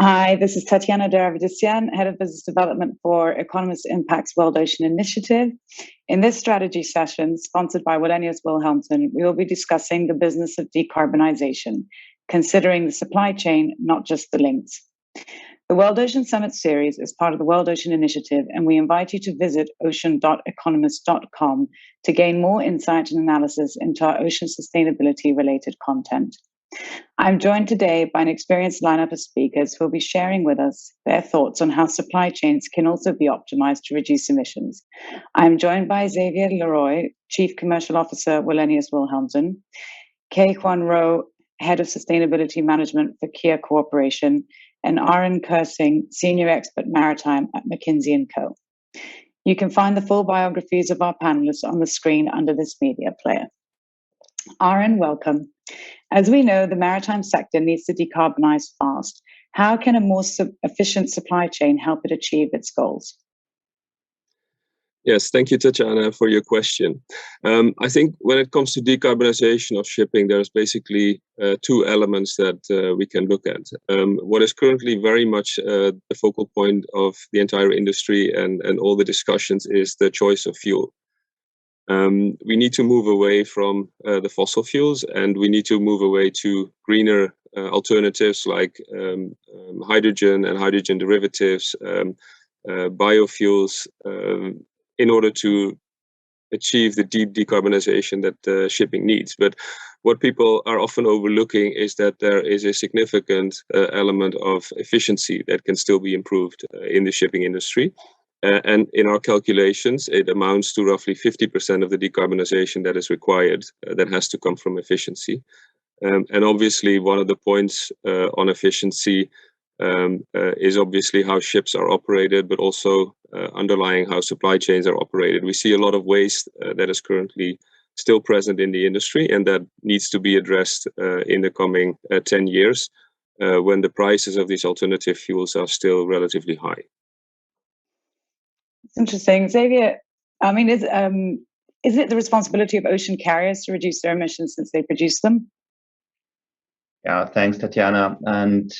Hi, this is Tatiana Deravidisyan, Head of Business Development for Economist Impact's World Ocean Initiative. In this strategy session, sponsored by Wallenius Wilhelmsen, we will be discussing the business of decarbonisation, considering the supply chain, not just the links. The World Ocean Summit series is part of the World Ocean Initiative, and we invite you to visit ocean.economist.com to gain more insight and analysis into our ocean sustainability-related content. I'm joined today by an experienced lineup of speakers who will be sharing with us their thoughts on how supply chains can also be optimized to reduce emissions. I'm joined by Xavier Leroi, Chief Commercial Officer, Wallenius Wilhelmsen, Kyehwan Roh, Head of Sustainability Management for Kia Corporation, and Aaron Kersing, Senior Expert Maritime at McKinsey & Co. You can find the full biographies of our panelists on the screen under this media player. Aaron, welcome. As we know, the maritime sector needs to decarbonize fast. How can a more efficient supply chain help it achieve its goals? Yes, thank you, Tatiana, for your question. I think when it comes to decarbonization of shipping, there's basically two elements that we can look at. What is currently very much the focal point of the entire industry and all the discussions is the choice of fuel. We need to move away from the fossil fuels, and we need to move away to greener alternatives like hydrogen and hydrogen derivatives, biofuels, in order to achieve the deep decarbonization that shipping needs. But what people are often overlooking is that there is a significant element of efficiency that can still be improved in the shipping industry. And in our calculations, it amounts to roughly 50% of the decarbonization that is required that has to come from efficiency. And obviously, one of the points on efficiency is obviously how ships are operated, but also underlying how supply chains are operated. We see a lot of waste that is currently still present in the industry, and that needs to be addressed in the coming 10 years when the prices of these alternative fuels are still relatively high. It's interesting. Xavier, I mean, is it the responsibility of ocean carriers to reduce their emissions since they produce them? Yeah, thanks, Tatiana. And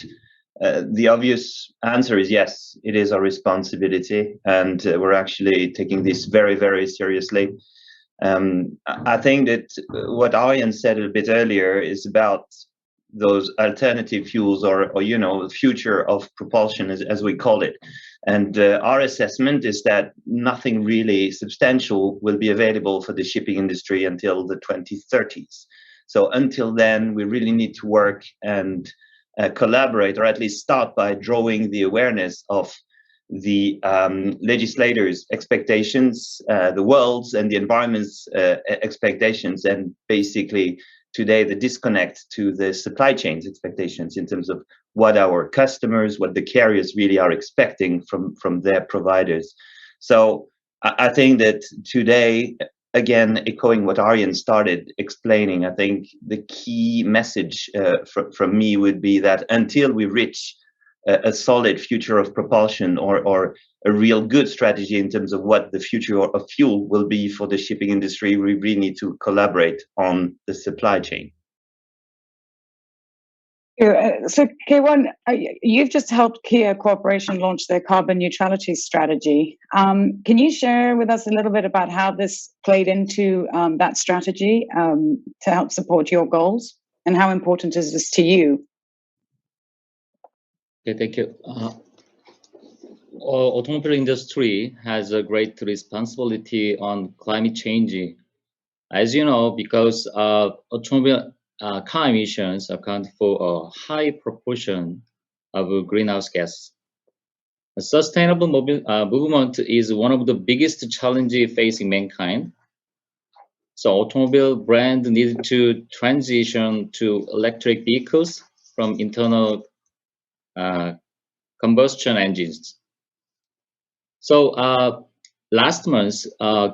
the obvious answer is yes, it is our responsibility. And we're actually taking this very, very seriously. I think that what Arjen said a bit earlier is about those alternative fuels or the future of propulsion, as we call it. And our assessment is that nothing really substantial will be available for the shipping industry until the 2030s. So until then, we really need to work and collaborate, or at least start by drawing the awareness of the legislators' expectations, the world's and the environment's expectations, and basically today the disconnect to the supply chain's expectations in terms of what our customers, what the carriers really are expecting from their providers. So I think that today, again, echoing what Arjen started explaining, I think the key message from me would be that until we reach a solid future of propulsion or a real good strategy in terms of what the future of fuel will be for the shipping industry, we really need to collaborate on the supply chain. So, Kyehwan, you've just helped Kia Corporation launch their carbon neutrality strategy. Can you share with us a little bit about how this played into that strategy to help support your goals, and how important is this to you? Okay, thank you. Automobile industry has a great responsibility on climate change. As you know, because automobile car emissions account for a high proportion of greenhouse gas. A sustainable movement is one of the biggest challenges facing mankind. So automobile brand needed to transition to electric vehicles from internal combustion engines. So last month,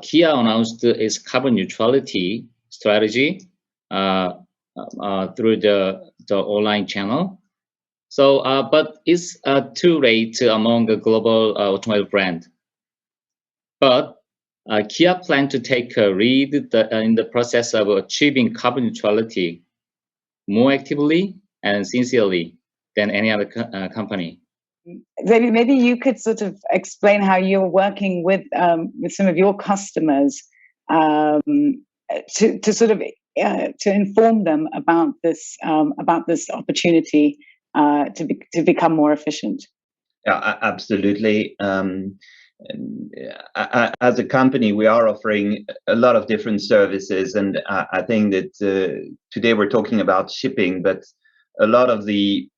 Kia announced its carbon neutrality strategy through the online channel. So, but it's too late among a global automobile brand. But Kia plans to take a lead in the process of achieving carbon neutrality more actively and sincerely. than any other company. Xavier, maybe you could sort of explain how you're working with some of your customers to sort of to inform them about this opportunity to become more efficient. Yeah, absolutely. As a company, we are offering a lot of different services, and I think that today we're talking about shipping, but a lot of the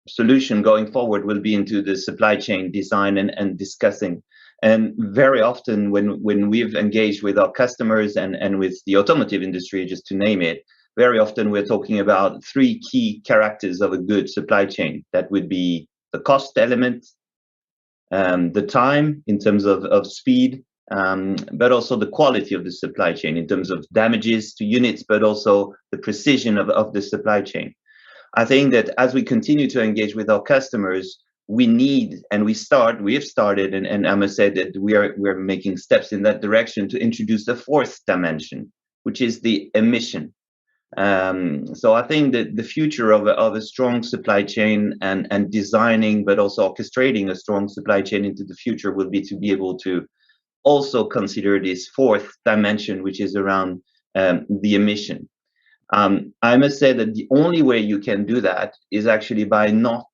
solution going forward will be into the supply chain design and discussing. And very often when we've engaged with our customers and with the automotive industry, just to name it, very often we're talking about three key characters of a good supply chain. That would be the cost element, the time in terms of speed, but also the quality of the supply chain in terms of damages to units, but also the precision of the supply chain. I think that as we continue to engage with our customers, we need, and we have started, and I must say that we're making steps in that direction to introduce the fourth dimension, which is the emission. So I think that the future of a strong supply chain and designing, but also orchestrating a strong supply chain into the future will be to be able to also consider this fourth dimension, which is around the emission. I must say that the only way you can do that is actually by not,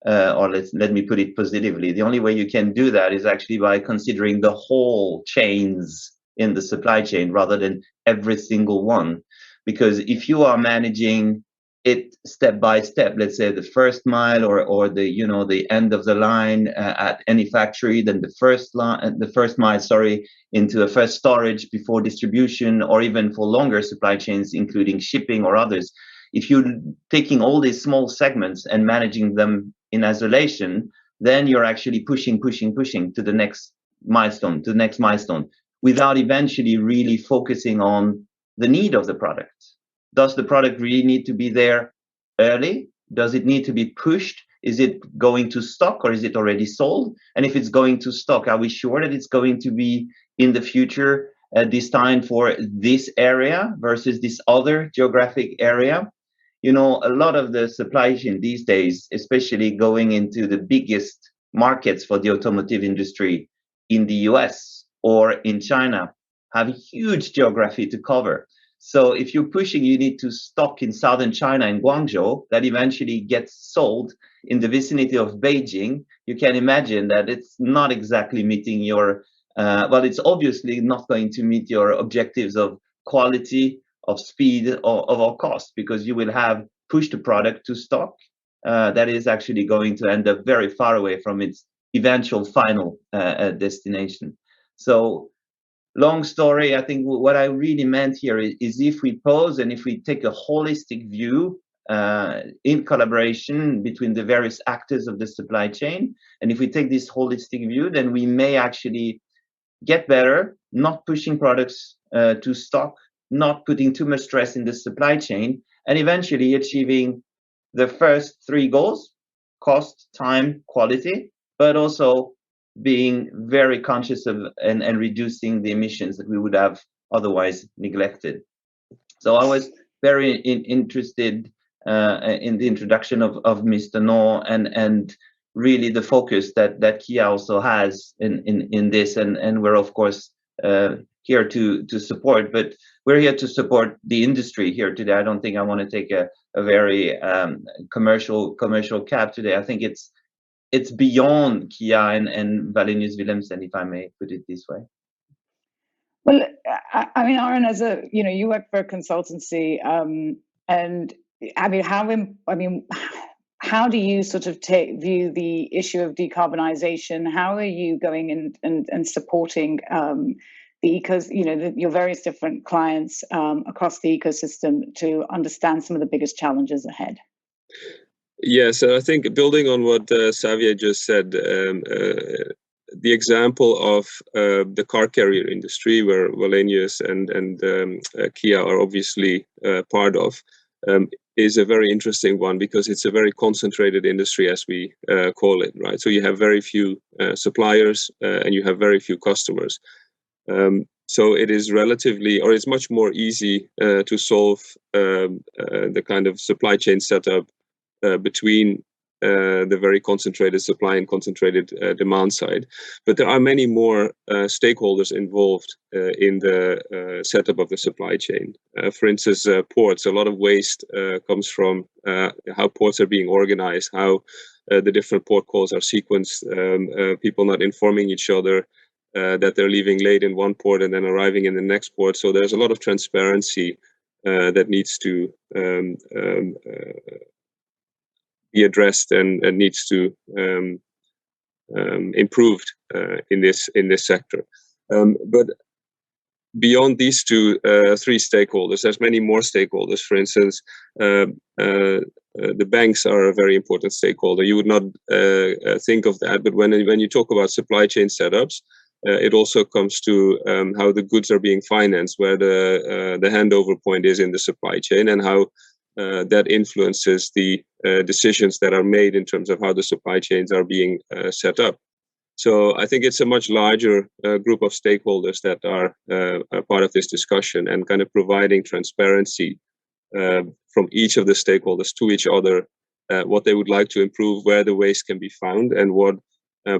or let me put it positively, the only way you can do that is actually by considering the whole chains in the supply chain rather than every single one. Because if you are managing it step by step, let's say the first mile or the end of the line at any factory, then the first mile, into a first storage before distribution, or even for longer supply chains, including shipping or others. If you're taking all these small segments and managing them in isolation, then you're actually pushing to the next milestone, without eventually really focusing on the need of the product. Does the product really need to be there early? Does it need to be pushed? Is it going to stock, or is it already sold? And if it's going to stock, are we sure that it's going to be in the future destined for this area versus this other geographic area? You know, a lot of the supply chain these days, especially going into the biggest markets for the automotive industry in the US or in China, have a huge geography to cover. So if you're pushing, you need to stock in southern China, in Guangzhou, that eventually gets sold in the vicinity of Beijing. You can imagine that it's not exactly meeting your, it's obviously not going to meet your objectives of quality, of speed, or of cost, because you will have pushed the product to stock that is actually going to end up very far away from its eventual final destination. So, long story, I think what I really meant here is if we pause and if we take a holistic view in collaboration between the various actors of the supply chain, and if we take this holistic view, then we may actually get better, not pushing products to stock, not putting too much stress in the supply chain, and eventually achieving the first three goals: cost, time, quality, but also being very conscious of and reducing the emissions that we would have otherwise neglected. So I was very interested in the introduction of Mr. Roh and really the focus that Kia also has in this, and we're of course here to support, but we're here to support the industry here today. I don't think I want to take a very commercial cap today. I think it's beyond Kia and Wallenius Wilhelmsen, if I may put it this way. Well, I mean, Aaron, as you work for a consultancy, and I mean, how do you sort of view the issue of decarbonisation? How are you going and supporting your various different clients across the ecosystem to understand some of the biggest challenges ahead? Yes, I think building on what Xavier just said, the example of the car carrier industry, where Wallenius and Kia are obviously part of, is a very interesting one, because it's a very concentrated industry, as we call it, right? So you have very few suppliers and you have very few customers. So it is it's much more easy to solve the kind of supply chain setup between the very concentrated supply and concentrated demand side. But there are many more stakeholders involved in the setup of the supply chain. For instance, ports. A lot of waste comes from how ports are being organized, how the different port calls are sequenced, people not informing each other that they're leaving late in one port and then arriving in the next port. So there's a lot of transparency that needs to be addressed and needs to improved in this sector. But beyond these three stakeholders, there's many more stakeholders. For instance, the banks are a very important stakeholder. You would not think of that, but when you talk about supply chain setups, it also comes to how the goods are being financed, where the handover point is in the supply chain, and how that influences the decisions that are made in terms of how the supply chains are being set up. So I think it's a much larger group of stakeholders that are part of this discussion, and kind of providing transparency from each of the stakeholders to each other, what they would like to improve, where the waste can be found, and what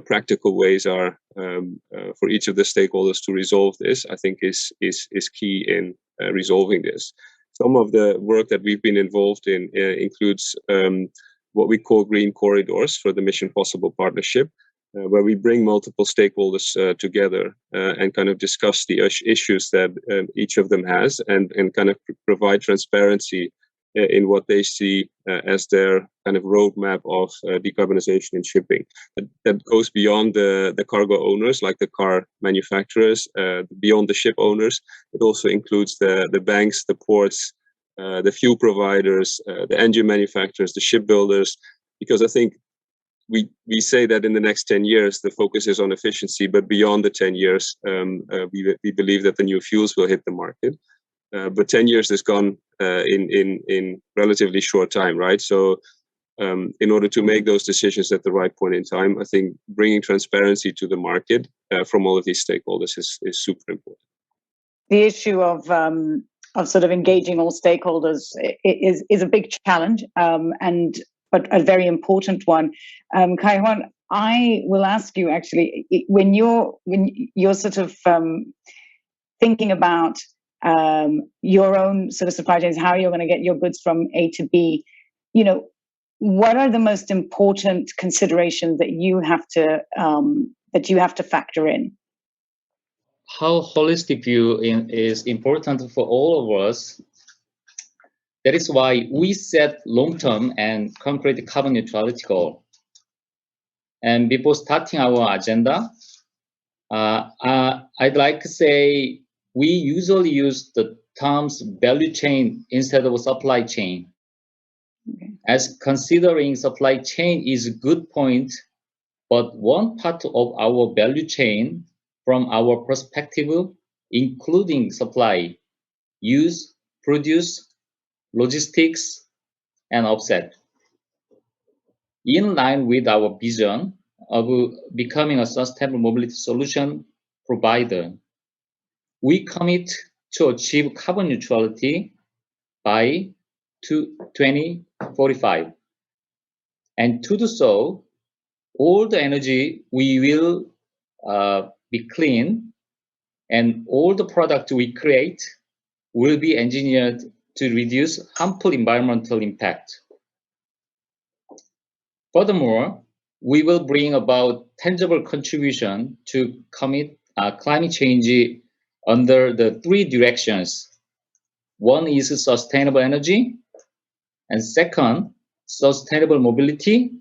practical ways are for each of the stakeholders to resolve this, I think is key in resolving this. Some of the work that we've been involved in includes what we call green corridors for the Mission Possible Partnership, where we bring multiple stakeholders together and kind of discuss the issues that each of them has, and kind of provide transparency in what they see as their kind of roadmap of decarbonization in shipping. That goes beyond the cargo owners, like the car manufacturers, beyond the ship owners. It also includes the banks, the ports, the fuel providers, the engine manufacturers, the shipbuilders, because I think we say that in the next 10 years, the focus is on efficiency, but beyond the 10 years, we believe that the new fuels will hit the market. But 10 years has gone in relatively short time, right? So in order to make those decisions at the right point in time, I think bringing transparency to the market from all of these stakeholders is super important. The issue of sort of engaging all stakeholders is a big challenge, but a very important one. Kyehwan, I will ask you actually, when you're sort of thinking about your own sort of supply chains, how you're going to get your goods from A to B, what are the most important considerations that you have to factor in? How holistic view is important for all of us. That is why we set long-term and concrete carbon neutrality goal. And before starting our agenda, I'd like to say we usually use the terms value chain instead of supply chain. Okay. As considering supply chain is a good point, but one part of our value chain from our perspective, including supply, use, produce, logistics, and offset. In line with our vision of becoming a sustainable mobility solution provider, we commit to achieve carbon neutrality by 2045. And to do so, all the energy we will be clean, and all the product we create will be engineered to reduce harmful environmental impact. Furthermore, we will bring about tangible contribution to commit climate change under the three directions. One is sustainable energy, and second, sustainable mobility,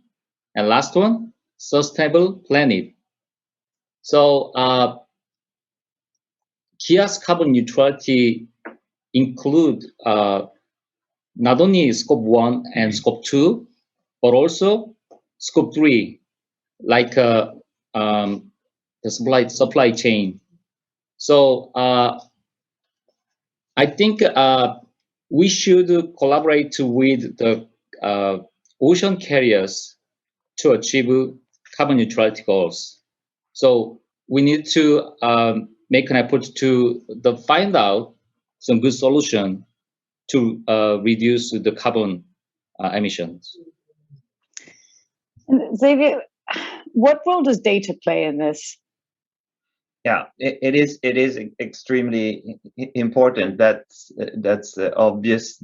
and last one, sustainable planet. So Kia's carbon neutrality include not only scope 1 and scope 2, but also scope 3, like the supply chain. So I think we should collaborate with the ocean carriers to achieve carbon neutrality goals. So we need to make an effort to find out some good solution to reduce the carbon emissions. And Xavier, what role does data play in this? Yeah, it is extremely important. That's obvious.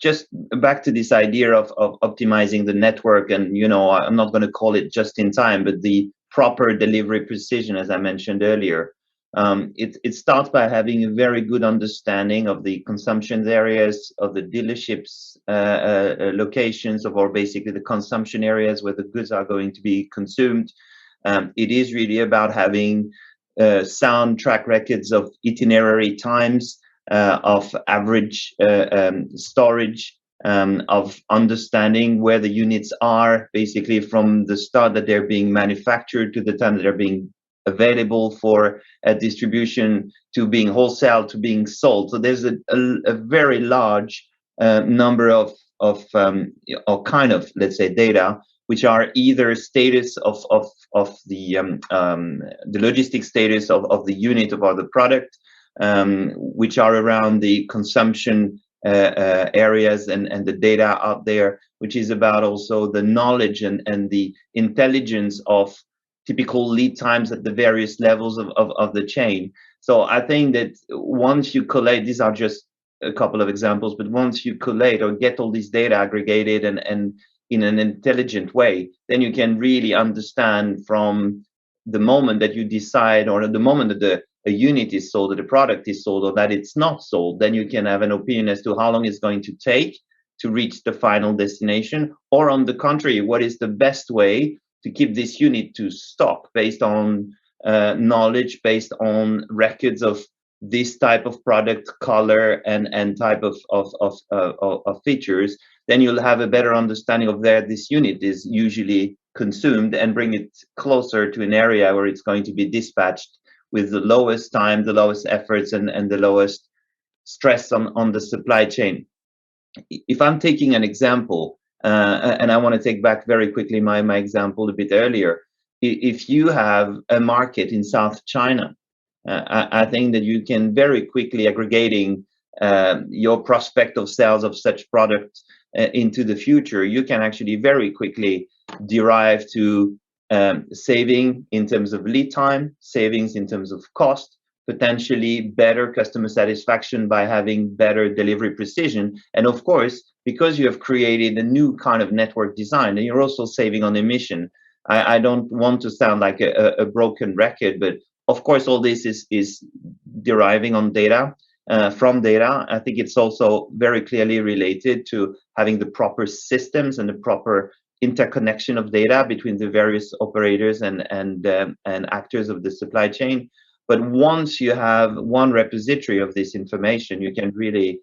Just back to this idea of optimizing the network, and I'm not going to call it just in time, but the proper delivery precision, as I mentioned earlier. It starts by having a very good understanding of the consumption areas, of the dealerships locations, or basically the consumption areas where the goods are going to be consumed. It is really about having sound track records of itinerary times, of average storage, of understanding where the units are, basically from the start that they're being manufactured to the time that they're being available for distribution, to being wholesale, to being sold. So there's a very large number of kind of, let's say, data, which are either status of the logistic status of the unit or the product, which are around the consumption areas and the data out there, which is about also the knowledge and the intelligence of typical lead times at the various levels of the chain. So I think that once you collate, these are just a couple of examples, but once you collate or get all this data aggregated and in an intelligent way, then you can really understand from the moment that you decide, or the moment that a unit is sold, or the product is sold, or that it's not sold, then you can have an opinion as to how long it's going to take to reach the final destination, or on the contrary, what is the best way to keep this unit to stock based on knowledge, based on records of this type of product, color, and type of features. Then you'll have a better understanding of where this unit is usually consumed, and bring it closer to an area where it's going to be dispatched with the lowest time, the lowest efforts, and the lowest stress on the supply chain. If I'm taking an example, and I want to take back very quickly my example a bit earlier, if you have a market in South China, I think that you can very quickly aggregating your prospect of sales of such products into the future, you can actually very quickly derive to saving in terms of lead time, savings in terms of cost, potentially better customer satisfaction by having better delivery precision. And of course, because you have created a new kind of network design, and you're also saving on emission. I don't want to sound like a broken record, but of course, all this is deriving on data, from data. I think it's also very clearly related to having the proper systems and the proper interconnection of data between the various operators and actors of the supply chain. But once you have one repository of this information, you can really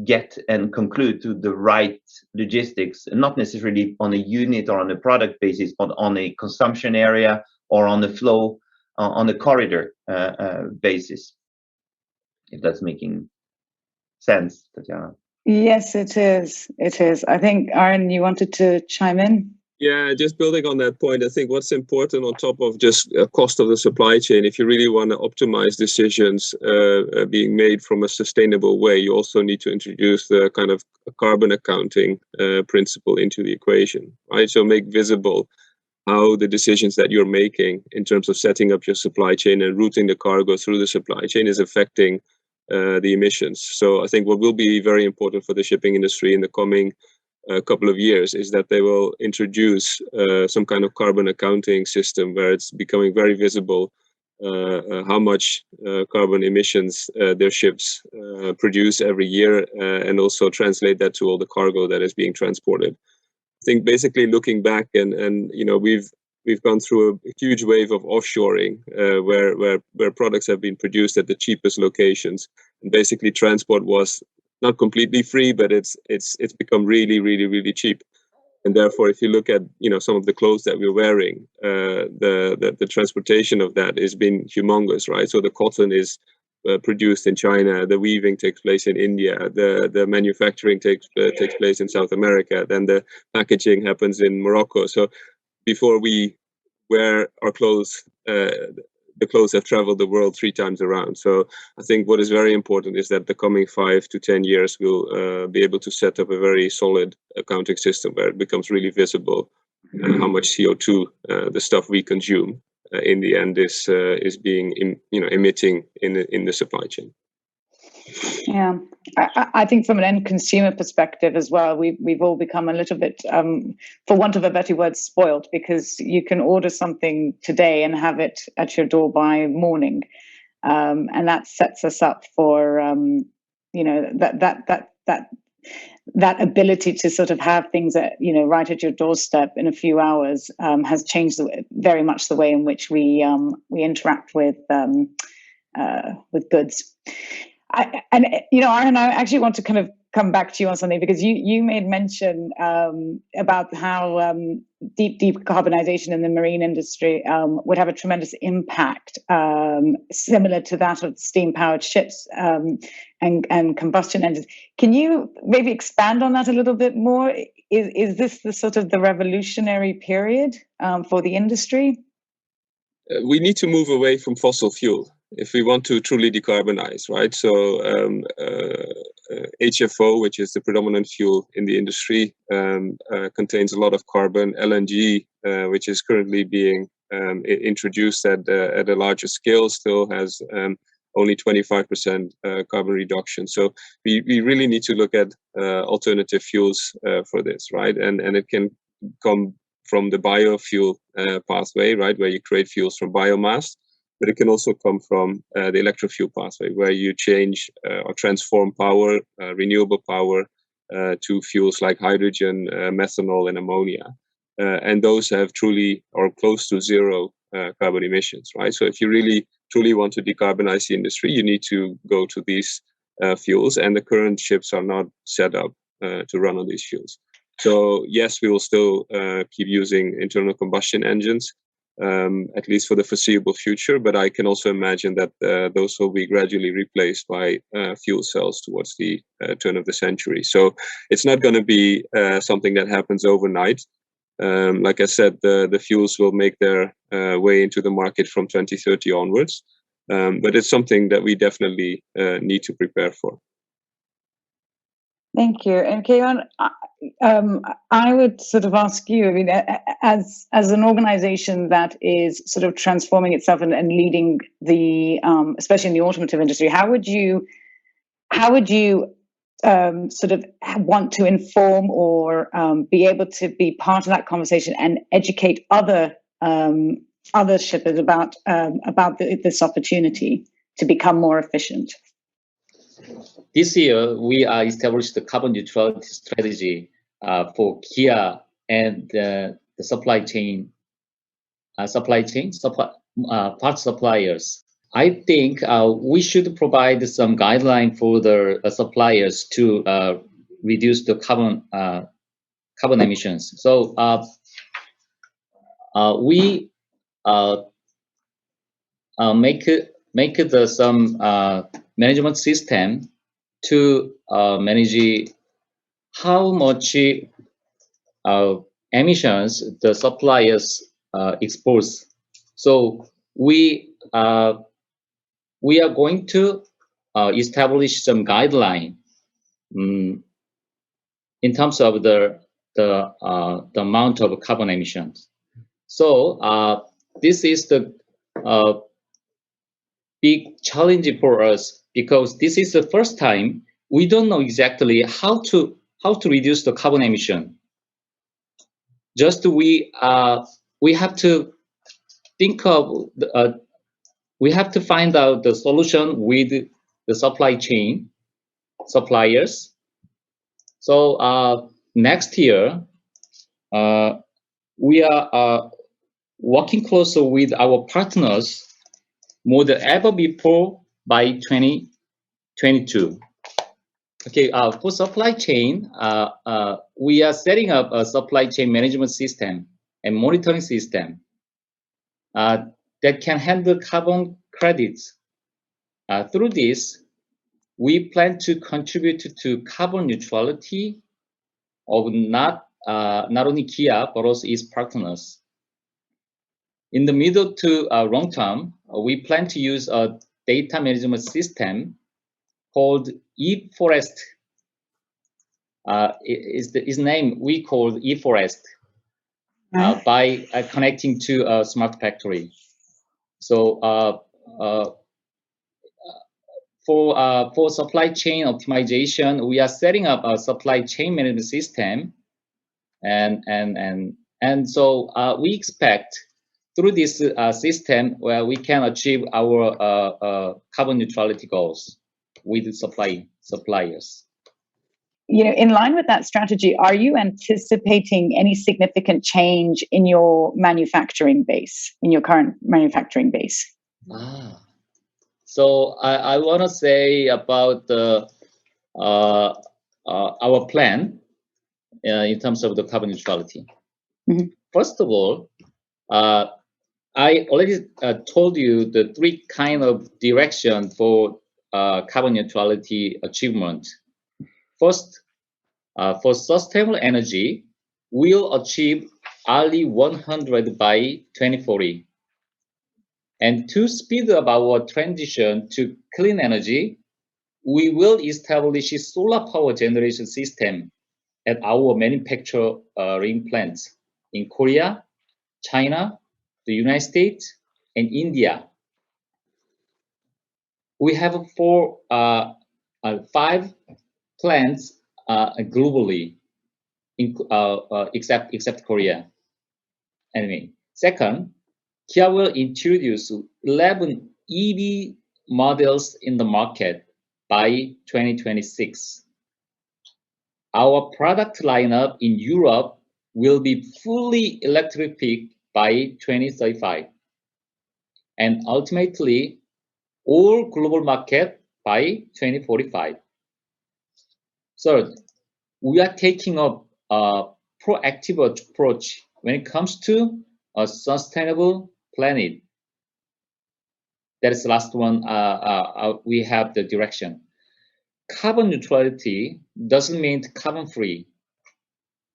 get and conclude to the right logistics, not necessarily on a unit or on a product basis, but on a consumption area or on the flow, on the corridor basis. If that's making sense, Tatiana. Yes, it is. It is. I think, Aaron, you wanted to chime in? Yeah, just building on that point, I think what's important on top of just cost of the supply chain, if you really want to optimize decisions being made from a sustainable way, you also need to introduce the kind of carbon accounting principle into the equation, right? So make visible how the decisions that you're making in terms of setting up your supply chain and routing the cargo through the supply chain is affecting the emissions. So I think what will be very important for the shipping industry in the coming couple of years is that they will introduce some kind of carbon accounting system where it's becoming very visible how much carbon emissions their ships produce every year, and also translate that to all the cargo that is being transported. I think basically looking back and we've gone through a huge wave of offshoring where products have been produced at the cheapest locations, and basically transport was not completely free, but it's become really, really, really cheap. And therefore, if you look at some of the clothes that we're wearing, the transportation of that has been humongous, right? So the cotton is produced in China, the weaving takes place in India, the manufacturing takes place in South America, then the packaging happens in Morocco. So before we wear our clothes, the clothes have traveled the world 3 times around. So I think what is very important is that the coming 5 to 10 years we'll be able to set up a very solid accounting system where it becomes really visible how much CO2 the stuff we consume in the end is being emitting in the supply chain. Yeah, I think from an end consumer perspective as well, we've all become a little bit, for want of a better word, spoiled, because you can order something today and have it at your door by morning, and that sets us up for that ability to sort of have things right at your doorstep in a few hours has changed very much the way in which we interact with goods. Aaron, I actually want to kind of come back to you on something, because you made mention about how decarbonization in the marine industry would have a tremendous impact, similar to that of steam-powered ships and combustion engines. Can you maybe expand on that a little bit more? Is this the sort of the revolutionary period for the industry? We need to move away from fossil fuel if we want to truly decarbonize, right? So HFO, which is the predominant fuel in the industry, contains a lot of carbon. LNG, which is currently being introduced at a larger scale, still has only 25% carbon reduction. So we really need to look at alternative fuels for this, right? And it can come from the biofuel pathway, right, where you create fuels from biomass. But it can also come from the electrofuel pathway, where you change or transform power, renewable power, to fuels like hydrogen, methanol, and ammonia. And those have truly or close to zero carbon emissions, right? So if you really truly want to decarbonize the industry, you need to go to these fuels, and the current ships are not set up to run on these fuels. So yes, we will still keep using internal combustion engines, at least for the foreseeable future. But I can also imagine that those will be gradually replaced by fuel cells towards the turn of the century. So it's not going to be something that happens overnight. Like I said, the fuels will make their way into the market from 2030 onwards. But it's something that we definitely need to prepare for. Thank you. And Kyehwan, I would sort of ask you, I mean, as an organization that is sort of transforming itself and leading the, especially in the automotive industry, how would you sort of want to inform or be able to be part of that conversation and educate other shippers about this opportunity to become more efficient? This year, we established the carbon neutrality strategy for Kia and the part suppliers. I think we should provide some guideline for the suppliers to reduce the carbon emissions. So we make some management system to manage how much emissions the suppliers expose. So we are going to establish some guideline in terms of the amount of carbon emissions. So this is the big challenge for us, because this is the first time we don't know exactly how to reduce the carbon emission. Just we have to think of we have to find out the solution with the supply chain suppliers. So next year we are working closer with our partners more than ever before by 2022. Okay, for supply chain, we are setting up a supply chain management system and monitoring system that can handle carbon credits. Through this, we plan to contribute to carbon neutrality of not only Kia, but also its partners. In the middle to long term, we plan to use a data management system called eForest. Is name we called eForest by connecting to a smart factory. So for supply chain optimization, we are setting up a supply chain management system, and so we expect through this system where we can achieve our carbon neutrality goals with suppliers. In line with that strategy, are you anticipating any significant change in your manufacturing base, in your current manufacturing base? So I want to say about our plan in terms of the carbon neutrality. Mm-hmm. First of all, I already told you the three kind of direction for carbon neutrality achievement. First, for sustainable energy, we'll achieve RE 100 by 2040. And to speed up our transition to clean energy, we will establish a solar power generation system at our manufacturing plants in Korea, China, the United States, and India. We have 5 plants globally, except Korea. Anyway, second, Kia will introduce 11 EV models in the market by 2026. Our product lineup in Europe will be fully electrified by 2035, and ultimately all global market by 2045. Third, we are taking a proactive approach when it comes to a sustainable planet. That is the last one. We have the direction. Carbon neutrality doesn't mean carbon free.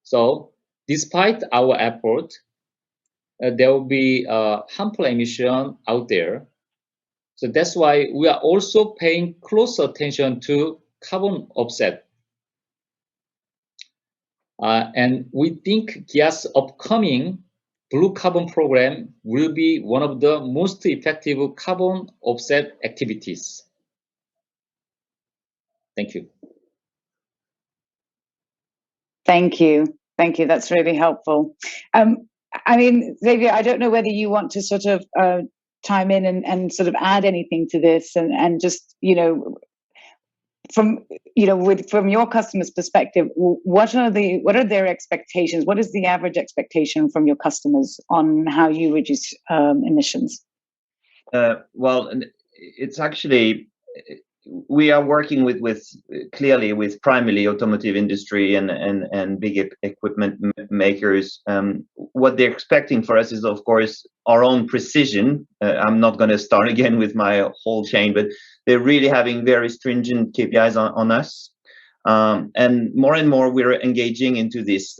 So despite our effort, there will be harmful emission out there. So that's why we are also paying close attention to carbon offset. And we think Kia's upcoming blue carbon program will be one of the most effective carbon offset activities. Thank you. Thank you. Thank you. That's really helpful. I mean, Xavier, I don't know whether you want to sort of chime in and sort of add anything to this, and just, from your customers' perspective, what are their expectations? What is the average expectation from your customers on how you reduce emissions? Well, it's actually, we are working clearly with primarily automotive industry and big equipment makers. What they're expecting for us is, of course, our own precision. I'm not going to start again with my whole chain, but they're really having very stringent KPIs on us. And more we're engaging into this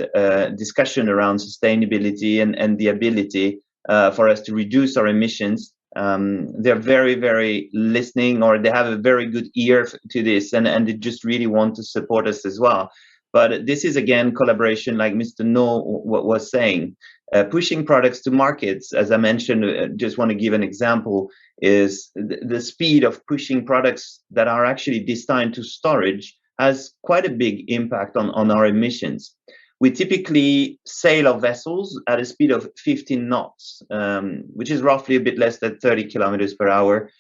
discussion around sustainability and the ability for us to reduce our emissions. They're very, very listening, or they have a very good ear to this, and they just really want to support us as well. But this is, again, collaboration, like Mr. No was saying. Pushing products to markets, as I mentioned, just want to give an example, is the speed of pushing products that are actually destined to storage has quite a big impact on our emissions. We typically sail our vessels at a speed of 15 knots, which is roughly a bit less than 30 kilometers per hour.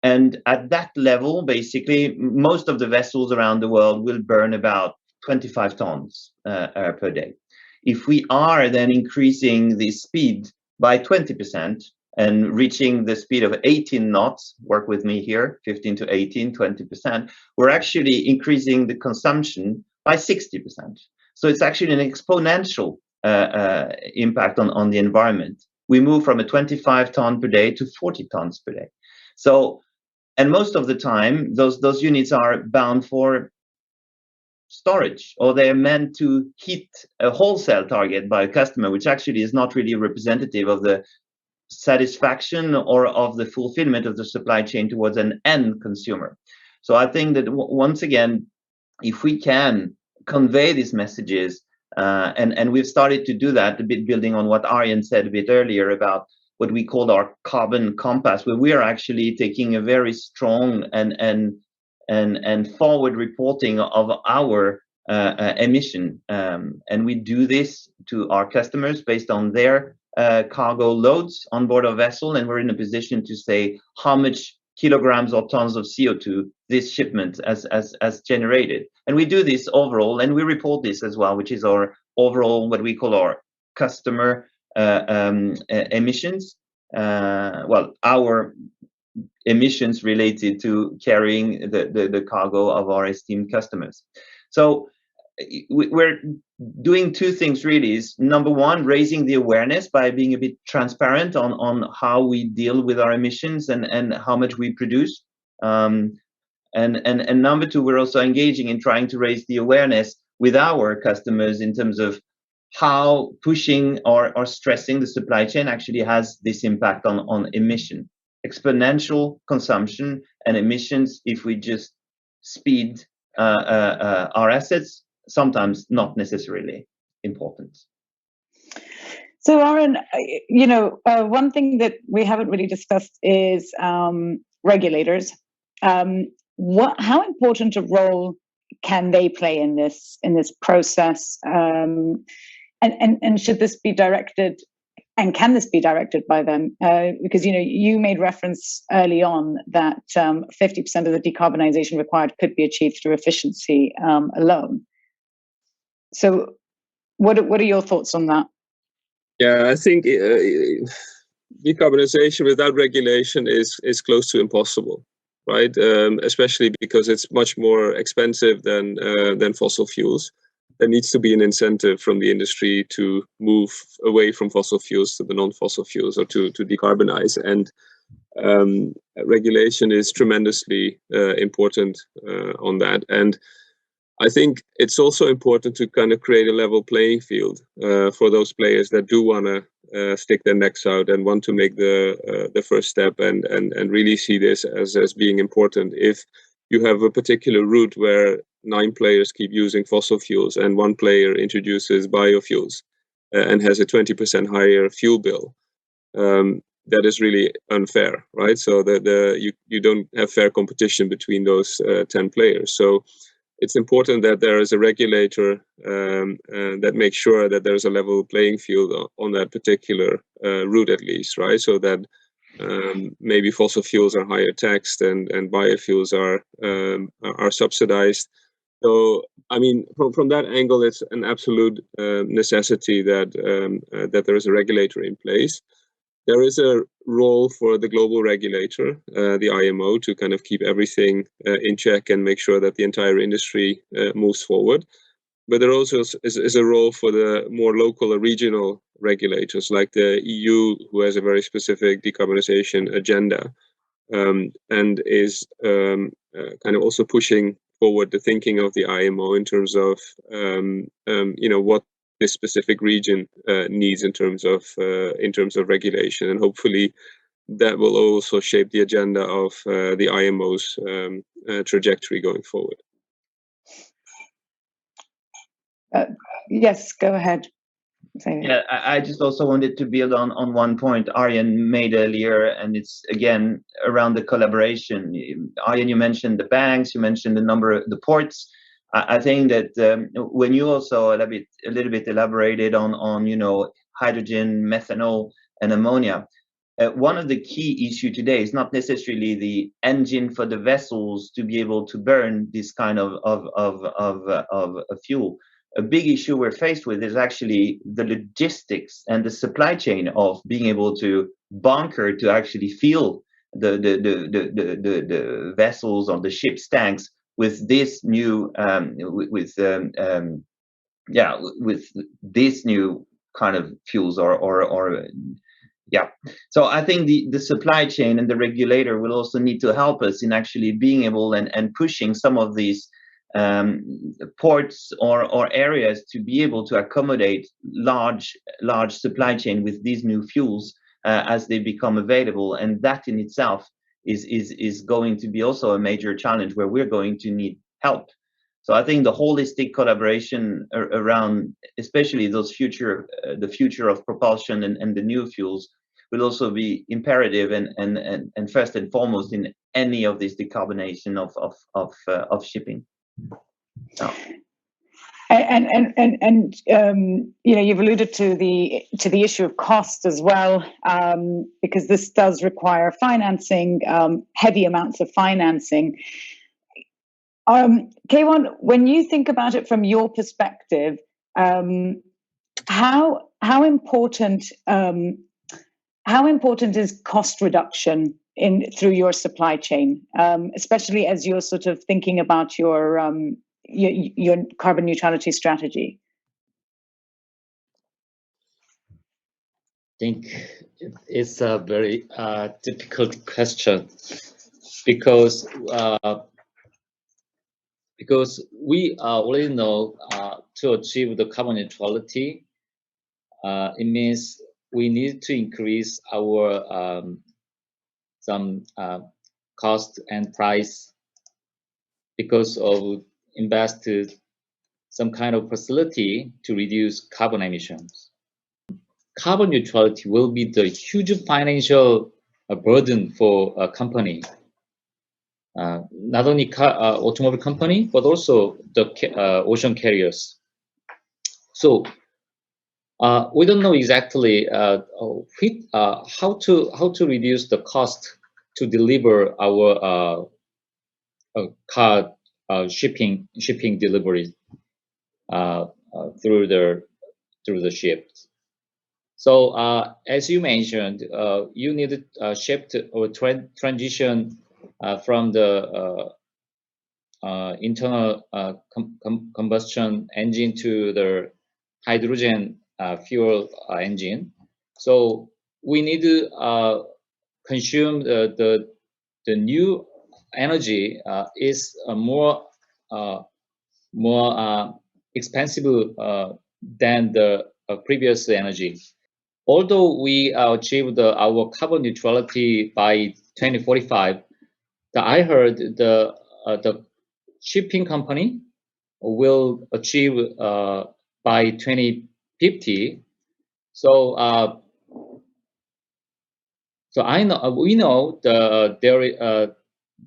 And at that level, basically, most of the vessels around the world will burn about 25 tons per day. If we are then increasing the speed by 20% and reaching the speed of 18 knots, work with me here, 15 to 18, 20%, we're actually increasing the consumption by 60%. So it's actually an exponential impact on the environment. We move from a 25 ton per day to 40 tons per day. So, and most of the time, those units are bound for storage, or they're meant to hit a wholesale target by a customer, which actually is not really representative of the satisfaction or of the fulfillment of the supply chain towards an end consumer. So I think that once again, if we can convey these messages, and we've started to do that a bit, building on what Arjen said a bit earlier about what we call our carbon compass, where we are actually taking a very strong and forward reporting of our emission, and we do this to our customers based on their cargo loads on board a vessel, and we're in a position to say how much kilograms or tons of CO2 this shipment has generated. And we do this overall, and we report this as well, which is our overall, what we call our customer emissions. Well, our emissions related to carrying the cargo of our esteemed customers. So we're doing two things really. Is number one, raising the awareness by being a bit transparent on how we deal with our emissions and how much we produce. And number two, we're also engaging in trying to raise the awareness with our customers in terms of how pushing or stressing the supply chain actually has this impact on emission, exponential consumption and emissions if we just speed our assets, sometimes not necessarily important. So Arjen, one thing that we haven't really discussed is regulators. How important a role can they play in this process? And should this be directed, and can this be directed by them? Because you made reference early on that 50% of the decarbonisation required could be achieved through efficiency alone. So, what are your thoughts on that? Yeah, I think decarbonisation without regulation is close to impossible, right? Especially because it's much more expensive than fossil fuels. There needs to be an incentive from the industry to move away from fossil fuels to the non-fossil fuels, or to decarbonize. And regulation is tremendously important on that. And I think it's also important to kind of create a level playing field for those players that do want to stick their necks out and want to make the first step and really see this as being important. If you have a particular route where 9 players keep using fossil fuels and 1 player introduces biofuels and has a 20% higher fuel bill, that is really unfair, right? So you don't have fair competition between those 10 players. So it's important that there is a regulator that makes sure that there's a level playing field on that particular route, at least, right? So that maybe fossil fuels are higher taxed and biofuels are subsidized. So, I mean, from that angle, it's an absolute necessity that there is a regulator in place. There is a role for the global regulator, the IMO, to kind of keep everything in check and make sure that the entire industry moves forward. But there also is a role for the more local or regional regulators, like the EU, who has a very specific decarbonization agenda, and is kind of also pushing forward the thinking of the IMO in terms of what this specific region needs in terms of regulation, and hopefully that will also shape the agenda of the IMO's trajectory going forward. Yes, go ahead. Yeah, I just also wanted to build on one point Arjen made earlier, and it's again around the collaboration. Arjen, you mentioned the banks, you mentioned the ports. I think that when you also a little bit elaborated on hydrogen, methanol, and ammonia, one of the key issue today is not necessarily the engine for the vessels to be able to burn this kind of fuel. A big issue we're faced with is actually the logistics and the supply chain of being able to bunker to actually fill the vessels or the ship's tanks with this new with this new kind of fuels or. So I think the supply chain and the regulator will also need to help us in actually being able and pushing some of these ports or areas to be able to accommodate large supply chain with these new fuels as they become available, and that in itself is going to be also a major challenge where we're going to need help. So I think the holistic collaboration around, especially those the future of propulsion and the new fuels, will also be imperative and first and foremost in any of this decarbonization of shipping. So. And you've alluded to the issue of cost as well, because this does require financing, heavy amounts of financing. Kyehwan, when you think about it from your perspective, how important is cost reduction through your supply chain, especially as you're sort of thinking about your carbon neutrality strategy? I think it's a very difficult question because we already know to achieve the carbon neutrality, it means we need to increase our some cost and price because of invested some kind of facility to reduce carbon emissions. Carbon neutrality will be the huge financial burden for a company. Not only automobile company, but also the ocean carriers. So we don't know exactly how to reduce the cost to deliver our car shipping delivery through the ships. So as you mentioned, you need to shift or transition from the internal combustion engine to the hydrogen fuel engine. So we need to consume the new energy is more expensive than the previous energy. Although we achieved our carbon neutrality by 2045, I heard the shipping company will achieve by 2050. So we know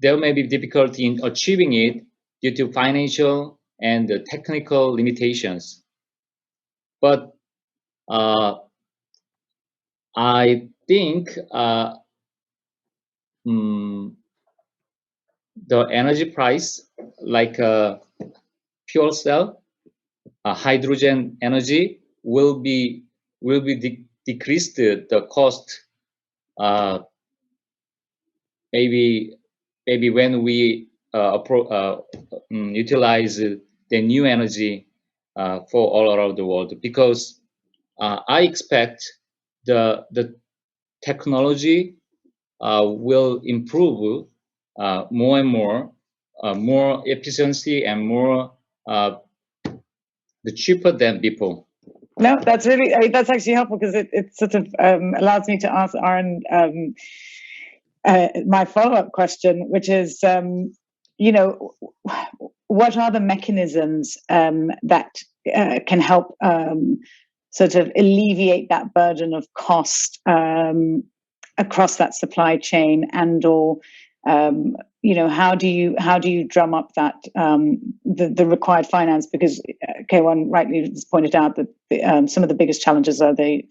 there may be difficulty in achieving it due to financial and technical limitations. But I think the energy price, like fuel cell, hydrogen energy, will be decreased the cost. Maybe when we utilize the new energy for all around the world, because I expect the technology will improve more and more efficiency and more the cheaper than before. No, that's really, that's actually helpful because it sort of allows me to ask Aaron my follow-up question, which is, what are the mechanisms that can help sort of alleviate that burden of cost across that supply chain, and/or how do you drum up that the required finance? Because Kyehwan rightly just pointed out that some of the biggest challenges are the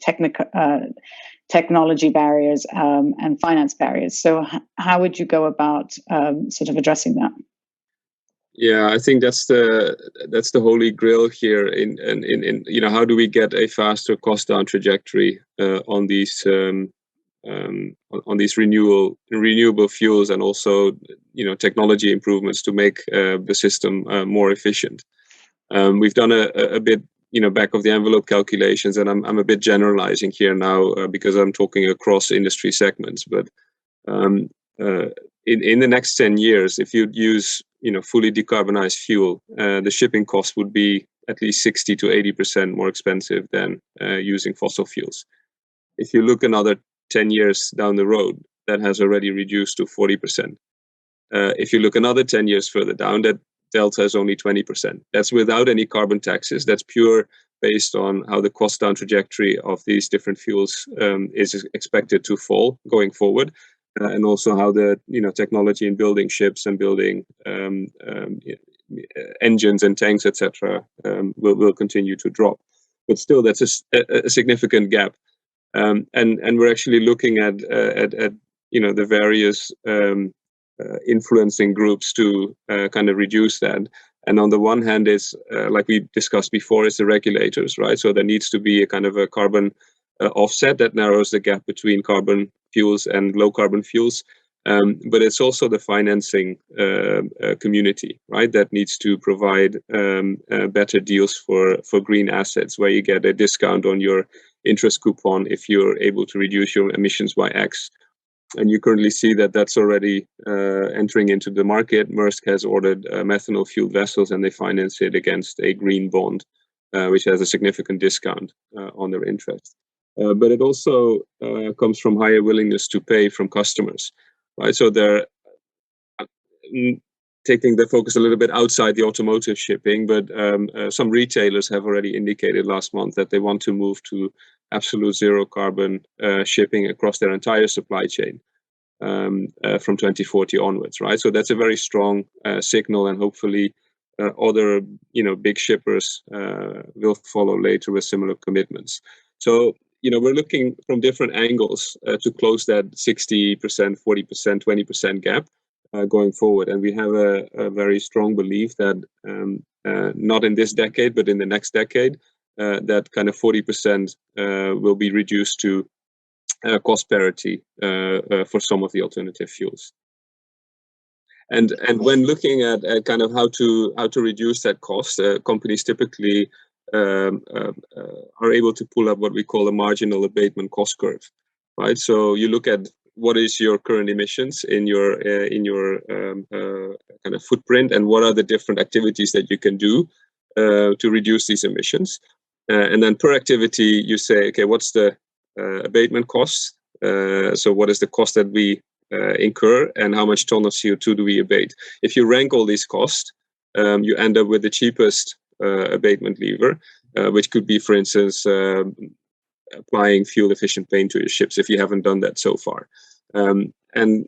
technology barriers and finance barriers. So how would you go about sort of addressing that? Yeah, I think that's the holy grail here. In how do we get a faster cost down trajectory on these renewable fuels, and also technology improvements to make the system more efficient. We've done a bit back of the envelope calculations, and I'm a bit generalizing here now because I'm talking across industry segments. But in the next 10 years, if you'd use fully decarbonized fuel, the shipping cost would be at least 60 to 80% more expensive than using fossil fuels. If you look another 10 years down the road, that has already reduced to 40%. If you look another 10 years further down, that delta is only 20%. That's without any carbon taxes. That's pure based on how the cost down trajectory of these different fuels is expected to fall going forward, and also how the technology in building ships and building engines and tanks, etc., will continue to drop. But still, that's a significant gap, and we're actually looking at the various influencing groups to kind of reduce that. And on the one hand, is like we discussed before, is the regulators, right? So there needs to be a kind of a carbon offset that narrows the gap between carbon fuels and low carbon fuels. But it's also the financing community, right? That needs to provide better deals for green assets, where you get a discount on your interest coupon if you're able to reduce your emissions by X. And you currently see that that's already entering into the market. Maersk has ordered methanol fueled vessels, and they finance it against a green bond, which has a significant discount on their interest. But it also comes from higher willingness to pay from customers, right? So they're taking the focus a little bit outside the automotive shipping, but some retailers have already indicated last month that they want to move to absolute zero carbon shipping across their entire supply chain from 2040 onwards, right? So that's a very strong signal, and hopefully other big shippers will follow later with similar commitments. So we're looking from different angles to close that 60%, 40%, 20% gap going forward. And we have a very strong belief that not in this decade, but in the next decade, that kind of 40% will be reduced to cost parity for some of the alternative fuels. And when looking at kind of how to reduce that cost, companies typically are able to pull up what we call a marginal abatement cost curve, right? So you look at what is your current emissions in your kind of footprint, and what are the different activities that you can do to reduce these emissions, and then per activity you say, okay, what's the abatement cost? So what is the cost that we incur, and how much ton of CO2 do we abate? If you rank all these costs, you end up with the cheapest abatement lever, which could be, for instance, applying fuel efficient paint to your ships if you haven't done that so far. And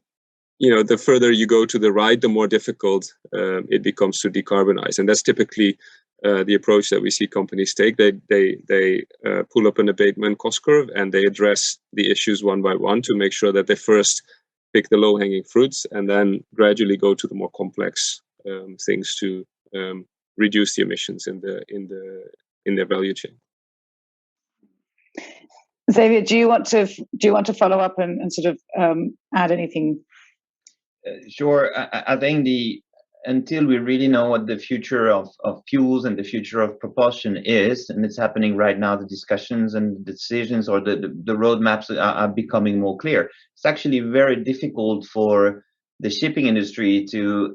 the further you go to the right, the more difficult it becomes to decarbonize. And that's typically the approach that we see companies take. They pull up an abatement cost curve, and they address the issues one by one to make sure that they first pick the low-hanging fruits, and then gradually go to the more complex things to reduce the emissions in their value chain. Xavier, do you want to follow up and sort of add anything? Sure. I think until we really know what the future of fuels and the future of propulsion is, and it's happening right now, the discussions and the decisions, or the roadmaps are becoming more clear. It's actually very difficult for the shipping industry to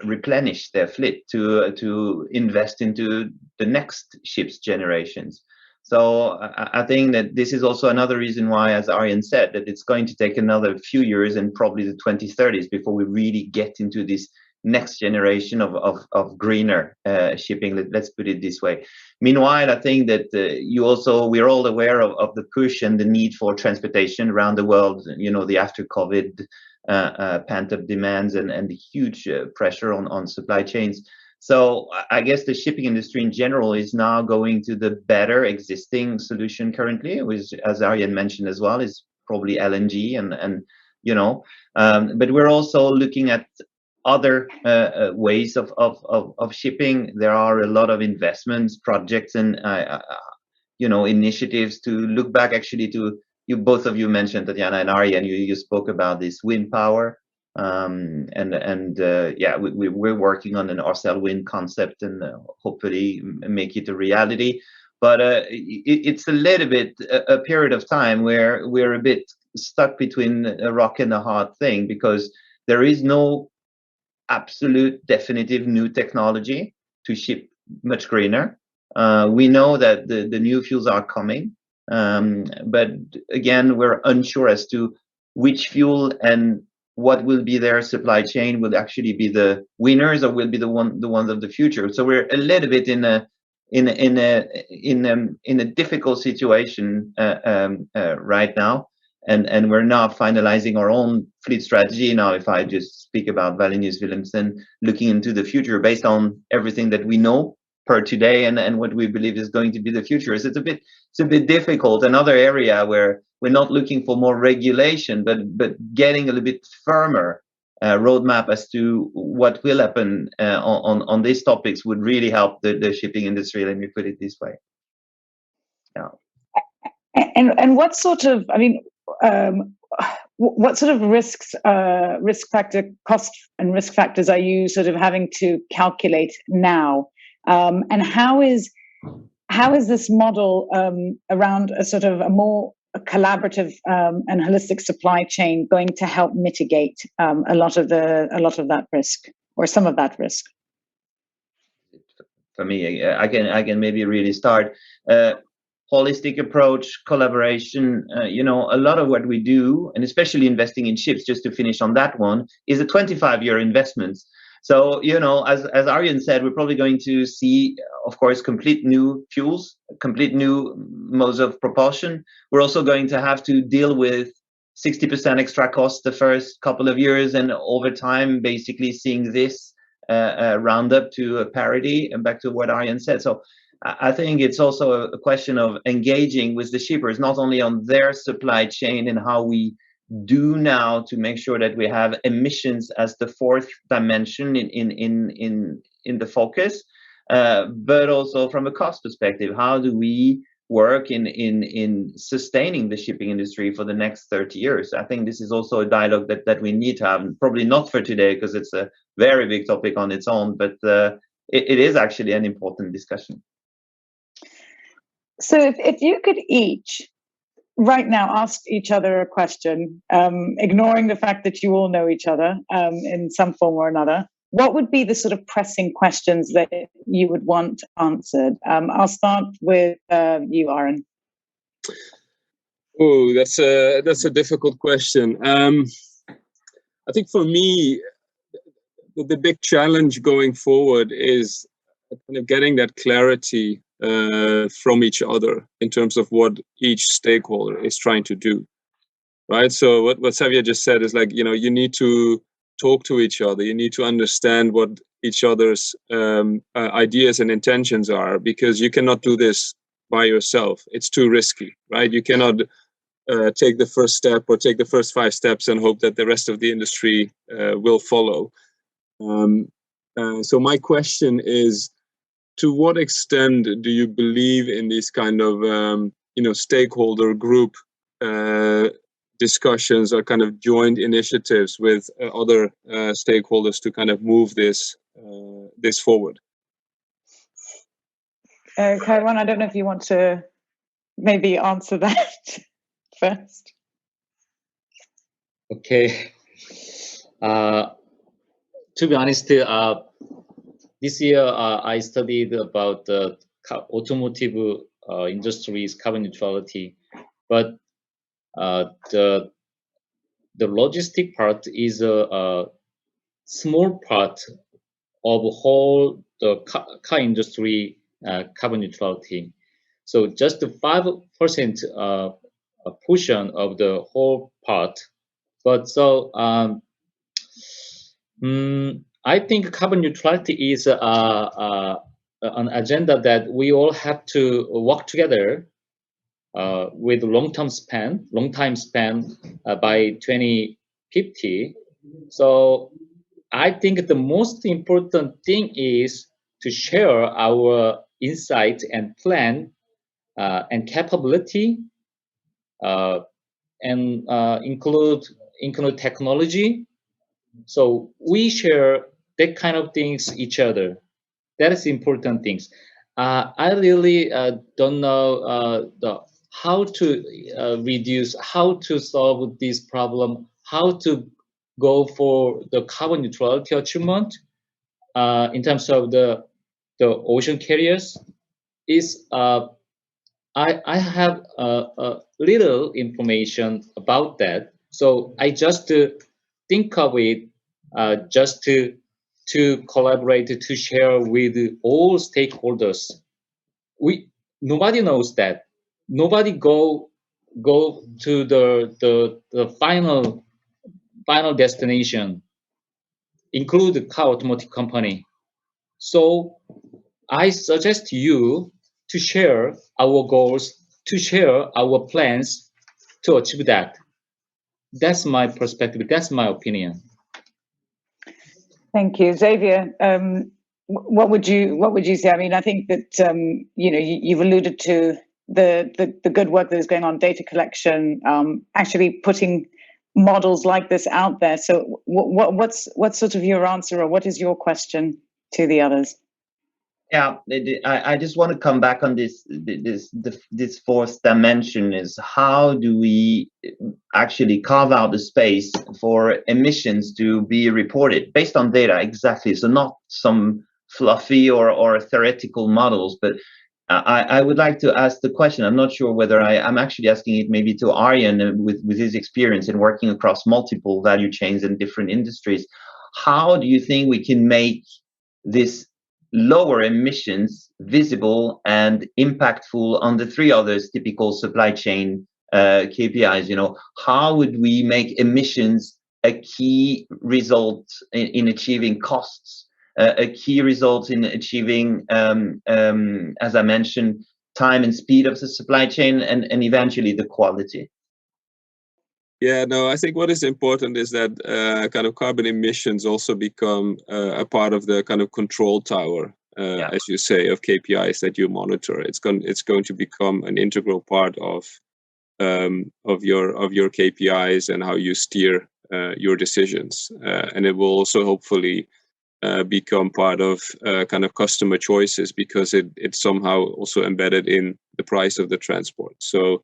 replenish their fleet, to invest into the next ships generations. So I think that this is also another reason why, as Arjen said, that it's going to take another few years, and probably the 2030s, before we really get into this next generation of greener shipping. Let's put it this way. Meanwhile, I think that we're all aware of the push and the need for transportation around the world. The after COVID pent-up demands and the huge pressure on supply chains. So I guess the shipping industry in general is now going to the better existing solution currently, which, as Arjen mentioned as well, is probably LNG but we're also looking at other ways of shipping. There are a lot of investments, projects, and initiatives to look back. Actually, to both of you mentioned, Tatiana and Arjen, you spoke about this wind power. We're working on an Orcel wind concept, and hopefully make it a reality. But it's a little bit a period of time where we're a bit stuck between a rock and a hard thing, because there is no absolute definitive new technology to ship much greener. We know that the new fuels are coming. But again, we're unsure as to which fuel and what will be their supply chain will actually be the winners or will be the ones of the future. So we're a little bit in a difficult situation right now, and we're now finalizing our own fleet strategy. Now, if I just speak about Wallenius Wilhelmsen, looking into the future based on everything that we know per today and what we believe is going to be the future, it's a bit difficult. Another area where we're not looking for more regulation, but getting a little bit firmer roadmap as to what will happen on these topics would really help the shipping industry. Let me put it this way. Yeah. And what sort of, I mean, what sort of risks, cost and risk factors are you sort of having to calculate now? And how is this model around a sort of a more collaborative and holistic supply chain going to help mitigate a lot of that risk, or some of that risk? For me, I can maybe really start. Holistic approach, collaboration, a lot of what we do, and especially investing in ships, just to finish on that one, is a 25-year investment. So, as Arjen said, we're probably going to see, of course, complete new fuels, complete new modes of propulsion. We're also going to have to deal with 60% extra cost the first couple of years, and over time, basically seeing this round up to a parity, and back to what Arjen said. So I think it's also a question of engaging with the shippers, not only on their supply chain and how we do now to make sure that we have emissions as the fourth dimension in the focus, but also from a cost perspective. How do we work in sustaining the shipping industry for the next 30 years? I think this is also a dialogue that we need to have, probably not for today because it's a very big topic on its own, but it is actually an important discussion. So if you could each right now ask each other a question, ignoring the fact that you all know each other in some form or another, what would be the sort of pressing questions that you would want answered? I'll start with you, Aaron. Oh, that's a difficult question. I think for me, the big challenge going forward is kind of getting that clarity from each other in terms of what each stakeholder is trying to do, right? So what Xavier just said is like, you need to talk to each other. You need to understand what each other's ideas and intentions are, because you cannot do this by yourself. It's too risky, right? You cannot take the first step or take the first 5 steps and hope that the rest of the industry will follow. So my question is, to what extent do you believe in these kind of stakeholder group discussions or kind of joint initiatives with other stakeholders to kind of move this forward? Kyehwan, I don't know if you want to maybe answer that first. Okay. To be honest, this year I studied about the automotive industry's carbon neutrality, but the logistic part is a small part of whole the car industry carbon neutrality. So just 5% portion of the whole part. But so I think carbon neutrality is an agenda that we all have to work together with long-time span by 2050. So I think the most important thing is to share our insight and plan and capability, and include technology. So we share that kind of things each other. That is important things. I really don't know how to reduce, how to solve this problem, how to go for the carbon neutrality achievement in terms of the ocean carriers is I have little information about that, so I just think of it just to collaborate, to share with all stakeholders. Nobody knows that. Nobody go to the final destination, include the car automotive company. So I suggest you to share our goals, to share our plans to achieve that. That's my perspective. That's my opinion. Thank you, Xavier. What would you say? I mean, I think that you've alluded to the good work that is going on, data collection, actually putting models like this out there. So, what's sort of your answer, or what is your question to the others? Yeah, I just want to come back on this fourth dimension: is how do we actually carve out the space for emissions to be reported based on data? Exactly. So not some fluffy or theoretical models, but I would like to ask the question. I'm not sure whether I'm actually asking it maybe to Arjen with his experience in working across multiple value chains in different industries. How do you think we can make this lower emissions visible and impactful on the three others typical supply chain KPIs? How would we make emissions a key result in achieving costs, a key result in achieving, as I mentioned, time and speed of the supply chain, and eventually the quality? Yeah, no, I think what is important is that kind of carbon emissions also become a part of the kind of control tower, as you say, of KPIs that you monitor. It's going to become an integral part of your KPIs and how you steer your decisions, and it will also hopefully become part of kind of customer choices, because it's somehow also embedded in the price of the transport. So.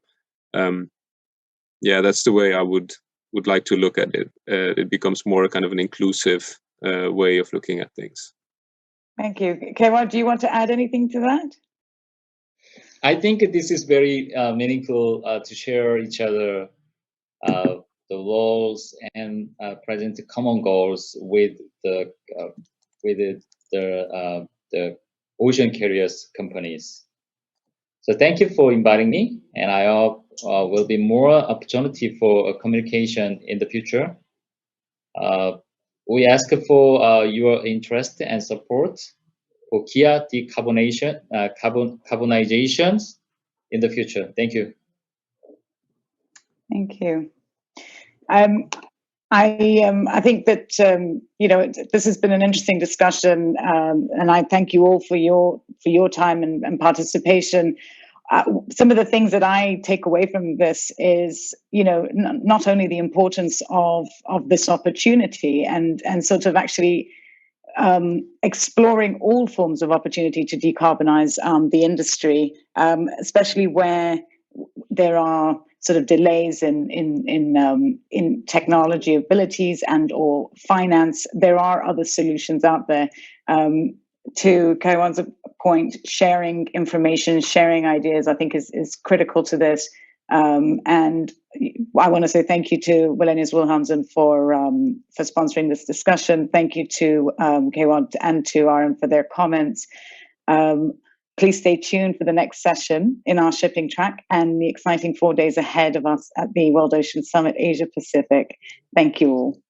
Yeah, that's the way I would like to look at it. It becomes more kind of an inclusive way of looking at things. Thank you. Kyehwan, do you want to add anything to that? I think this is very meaningful to share each other the roles and present common goals with the ocean carriers companies. So thank you for inviting me, and I hope will be more opportunity for communication in the future. We ask for your interest and support for Kia carbonizations in the future. Thank you. Thank you. I think that this has been an interesting discussion, and I thank you all for your time and participation. Some of the things that I take away from this is, not only the importance of this opportunity and sort of actually exploring all forms of opportunity to decarbonize the industry, especially where there are sort of delays in technology abilities and or finance. There are other solutions out there. To Kyehwan's point, sharing information, sharing ideas, I think is critical to this. And I want to say thank you to Wallenius Wilhelmsen for sponsoring this discussion. Thank you to Kyehwan and to Arjen for their comments. Please stay tuned for the next session in our shipping track and the exciting 4 days ahead of us at the World Ocean Summit Asia Pacific. Thank you all.